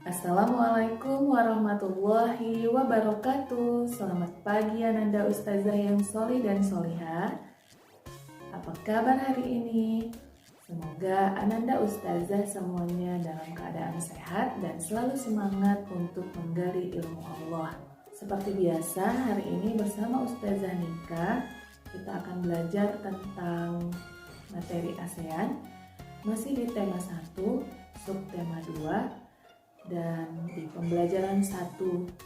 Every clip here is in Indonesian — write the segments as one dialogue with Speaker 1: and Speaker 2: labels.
Speaker 1: Assalamualaikum warahmatullahi wabarakatuh. Selamat pagi Ananda Ustazah yang solih dan solihah. Apa kabar hari ini? Semoga Ananda Ustazah semuanya dalam keadaan sehat dan selalu semangat untuk menggali ilmu Allah. Seperti biasa, hari ini bersama Ustazah Nika, kita akan belajar tentang materi ASEAN. Masih di tema 1, subtema 2, dan di pembelajaran 1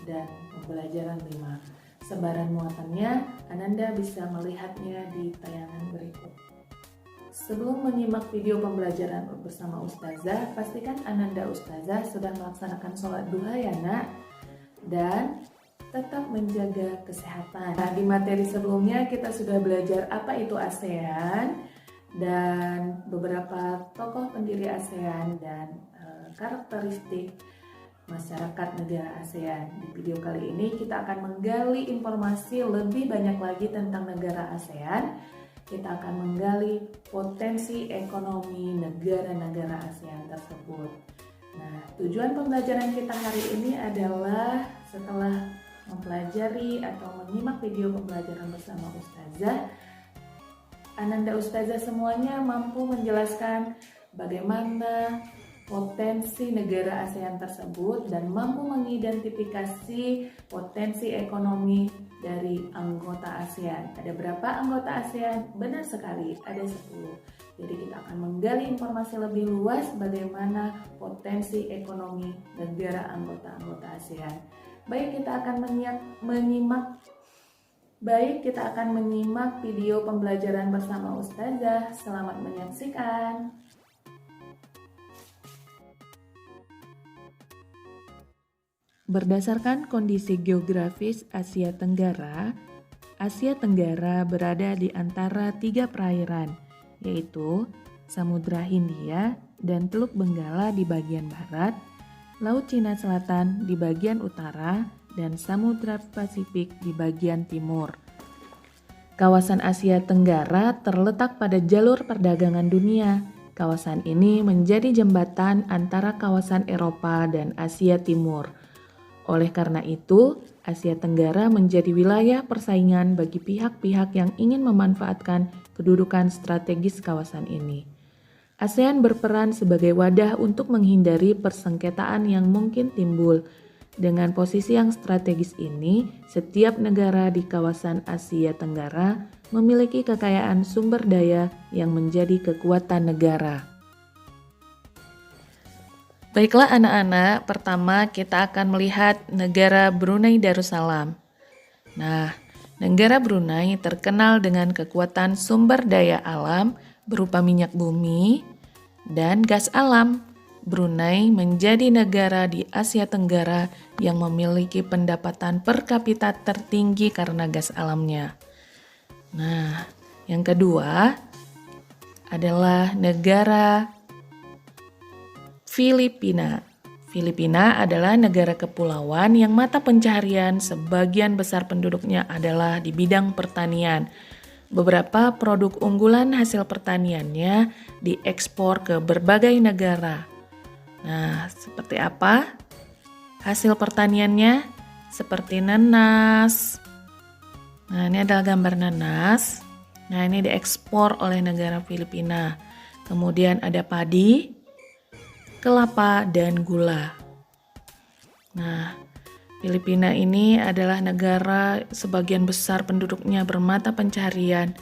Speaker 1: dan pembelajaran 5. Sebaran muatannya Ananda bisa melihatnya di tayangan berikut. Sebelum menyimak video pembelajaran bersama Ustazah, pastikan Ananda Ustazah sudah melaksanakan sholat duha ya nak, dan tetap menjaga kesehatan. Nah, di materi sebelumnya kita sudah belajar apa itu ASEAN dan beberapa tokoh pendiri ASEAN dan karakteristik masyarakat negara ASEAN. Di video kali ini kita akan menggali informasi lebih banyak lagi tentang negara ASEAN. Kita akan menggali potensi ekonomi negara-negara ASEAN tersebut. Nah, tujuan pembelajaran kita hari ini adalah setelah mempelajari atau menyimak video pembelajaran bersama Ustazah, Ananda Ustazah semuanya mampu menjelaskan bagaimana potensi negara ASEAN tersebut dan mampu mengidentifikasi potensi ekonomi dari anggota ASEAN. Ada berapa anggota ASEAN? Benar sekali, ada 10. Jadi kita akan menggali informasi lebih luas bagaimana potensi ekonomi negara anggota-anggota ASEAN. Baik, kita akan menyimak video pembelajaran bersama Ustazah. Selamat menyaksikan. Berdasarkan kondisi geografis Asia Tenggara berada di antara 3 perairan, yaitu Samudra Hindia dan Teluk Benggala di bagian barat, Laut Cina Selatan di bagian utara, dan Samudra Pasifik di bagian timur. Kawasan Asia Tenggara terletak pada jalur perdagangan dunia. Kawasan ini menjadi jembatan antara kawasan Eropa dan Asia Timur. Oleh karena itu, Asia Tenggara menjadi wilayah persaingan bagi pihak-pihak yang ingin memanfaatkan kedudukan strategis kawasan ini. ASEAN berperan sebagai wadah untuk menghindari persengketaan yang mungkin timbul. Dengan posisi yang strategis ini, setiap negara di kawasan Asia Tenggara memiliki kekayaan sumber daya yang menjadi kekuatan negara. Baiklah anak-anak, pertama kita akan melihat negara Brunei Darussalam. Nah, negara Brunei terkenal dengan kekuatan sumber daya alam berupa minyak bumi dan gas alam. Brunei menjadi negara di Asia Tenggara yang memiliki pendapatan per kapita tertinggi karena gas alamnya. Nah, yang kedua adalah negara Filipina. Filipina adalah negara kepulauan yang mata pencaharian sebagian besar penduduknya adalah di bidang pertanian. Beberapa produk unggulan hasil pertaniannya diekspor ke berbagai negara. Nah, seperti apa hasil pertaniannya? Seperti nanas. Nah, ini adalah gambar nanas. Nah, ini diekspor oleh negara Filipina. Kemudian ada padi, kelapa, dan gula. Nah, Filipina ini adalah negara sebagian besar penduduknya bermata pencaharian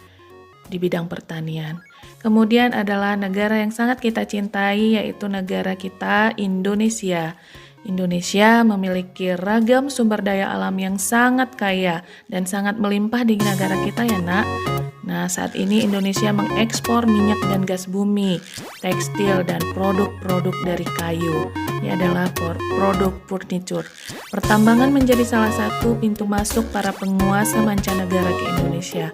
Speaker 1: di bidang pertanian. Kemudian adalah negara yang sangat kita cintai, yaitu negara kita, Indonesia. Indonesia memiliki ragam sumber daya alam yang sangat kaya dan sangat melimpah di negara kita ya nak. Nah, saat ini Indonesia mengekspor minyak dan gas bumi, tekstil, dan produk-produk dari kayu. Ini adalah produk furniture. Pertambangan menjadi salah satu pintu masuk para penguasa mancanegara ke Indonesia.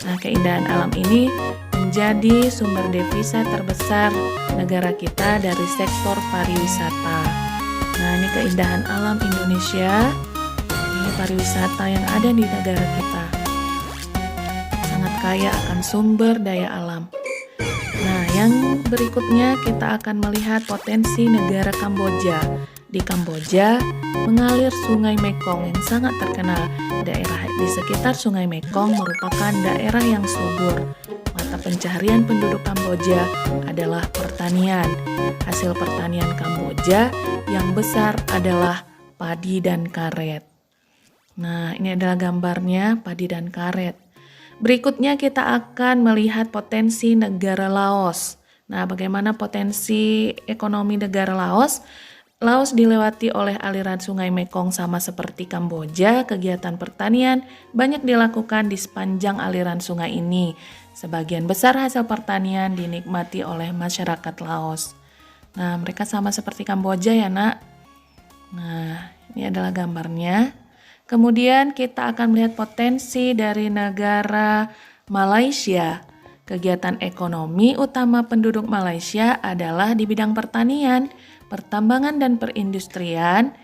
Speaker 1: Nah, keindahan alam ini menjadi sumber devisa terbesar negara kita dari sektor pariwisata. Nah, ini keindahan alam Indonesia. Ini pariwisata yang ada di negara kita. Sangat kaya akan sumber daya alam. Nah, yang berikutnya kita akan melihat potensi negara Kamboja. Di Kamboja mengalir Sungai Mekong yang sangat terkenal. Daerah di sekitar Sungai Mekong merupakan daerah yang subur. Mata pencaharian penduduk Kamboja adalah pertanian. Hasil pertanian Kamboja yang besar adalah padi dan karet. Nah, ini adalah gambarnya padi dan karet. Berikutnya kita akan melihat potensi negara Laos. Nah, bagaimana potensi ekonomi negara Laos? Laos dilewati oleh aliran Sungai Mekong sama seperti Kamboja. Kegiatan pertanian banyak dilakukan di sepanjang aliran sungai ini. Sebagian besar hasil pertanian dinikmati oleh masyarakat Laos. Nah, mereka sama seperti Kamboja ya, Nak. Nah, ini adalah gambarnya. Kemudian kita akan melihat potensi dari negara Malaysia. Kegiatan ekonomi utama penduduk Malaysia adalah di bidang pertanian, pertambangan dan perindustrian.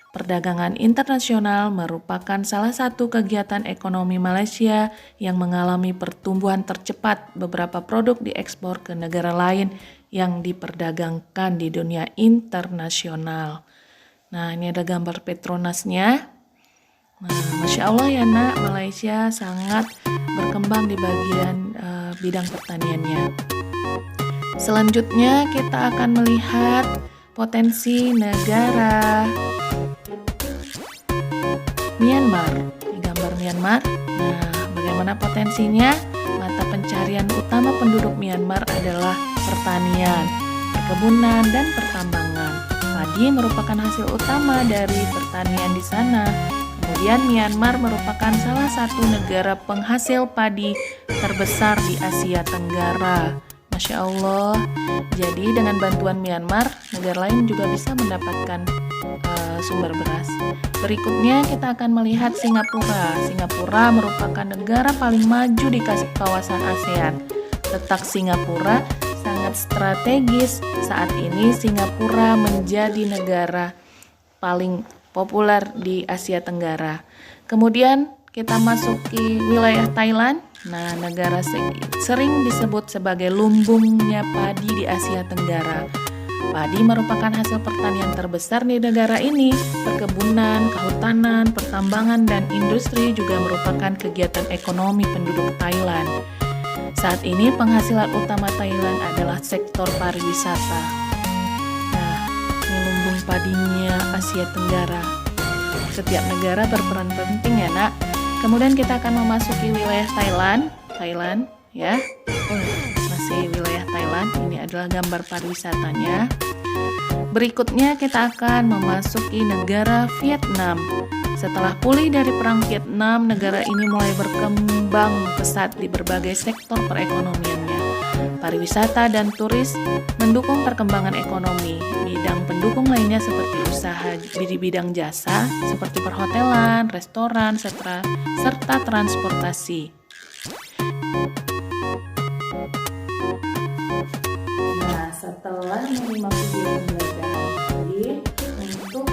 Speaker 1: Perdagangan internasional merupakan salah satu kegiatan ekonomi Malaysia yang mengalami pertumbuhan tercepat. Beberapa produk diekspor ke negara lain yang diperdagangkan di dunia internasional. Nah, ini ada gambar Petronasnya. Nah, Masya Allah ya Nak, Malaysia sangat berkembang di bagian bidang pertaniannya. Selanjutnya kita akan melihat potensi negara Myanmar. Ini gambar Myanmar. Nah, bagaimana potensinya? Mata pencarian utama penduduk Myanmar adalah pertanian, perkebunan, dan pertambangan. Padi merupakan hasil utama dari pertanian di sana. Kemudian Myanmar merupakan salah satu negara penghasil padi terbesar di Asia Tenggara. Masya Allah. Jadi dengan bantuan Myanmar, negara lain juga bisa mendapatkan sumber beras. Berikutnya kita akan melihat Singapura. Singapura merupakan negara paling maju di kawasan ASEAN. Letak Singapura sangat strategis. Saat ini Singapura menjadi negara paling populer di Asia Tenggara. Kemudian kita masuki wilayah Thailand. Nah, negara sering disebut sebagai lumbungnya padi di Asia Tenggara. Padi merupakan hasil pertanian terbesar di negara ini. Perkebunan, kehutanan, pertambangan, dan industri juga merupakan kegiatan ekonomi penduduk Thailand. Saat ini penghasilan utama Thailand adalah sektor pariwisata. Padinya Asia Tenggara. Setiap negara berperan penting ya Nak. Kemudian kita akan memasuki wilayah Thailand ya. Masih wilayah Thailand. Ini adalah gambar pariwisatanya. Berikutnya kita akan memasuki negara Vietnam. Setelah pulih dari perang Vietnam, negara ini mulai berkembang pesat di berbagai sektor perekonomiannya. Pariwisata dan turis mendukung perkembangan ekonomi. Bidang pendukung lainnya seperti usaha di bidang jasa, seperti perhotelan, restoran, serta transportasi. Nah, setelah menyimak video pembelajaran tadi, untuk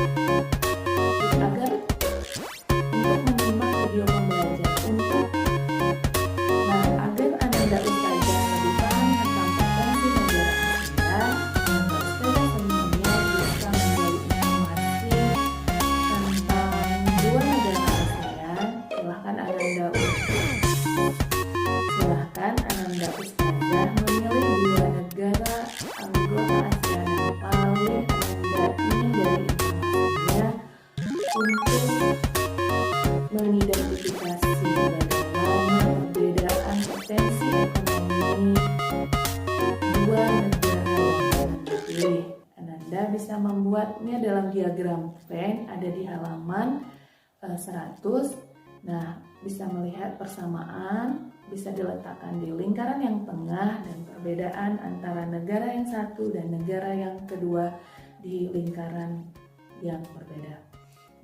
Speaker 1: menyimak video pembelajaran agar Ananda Ustazah lebih paham tentang potensi negara ASEAN, Ananda Ustazah sebenarnya bisa menggali informasi tentang dua negara ASEAN. Silahkan Ananda Ustazah memilih dua negara anggota ASEAN yang paling Ananda ingin dari informasinya untuk mengidentifikasi bagaimana perbedaan potensi ekonomi dua negara yang Ananda pilih. Ananda bisa membuatnya dalam diagram Venn ada di halaman 100. Nah, bisa melihat persamaan, bisa diletakkan di lingkaran yang tengah dan perbedaan antara negara yang satu dan negara yang kedua di lingkaran yang berbeda.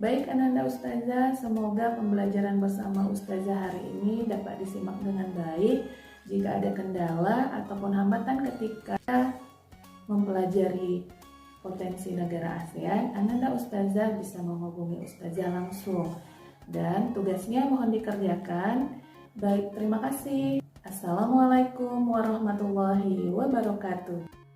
Speaker 1: Baik Ananda Ustazah, semoga pembelajaran bersama Ustazah hari ini dapat disimak dengan baik. Jika ada kendala ataupun hambatan ketika mempelajari potensi negara ASEAN, Ananda Ustazah bisa menghubungi Ustazah langsung. Dan tugasnya mohon dikerjakan. Baik, terima kasih. Assalamualaikum warahmatullahi wabarakatuh.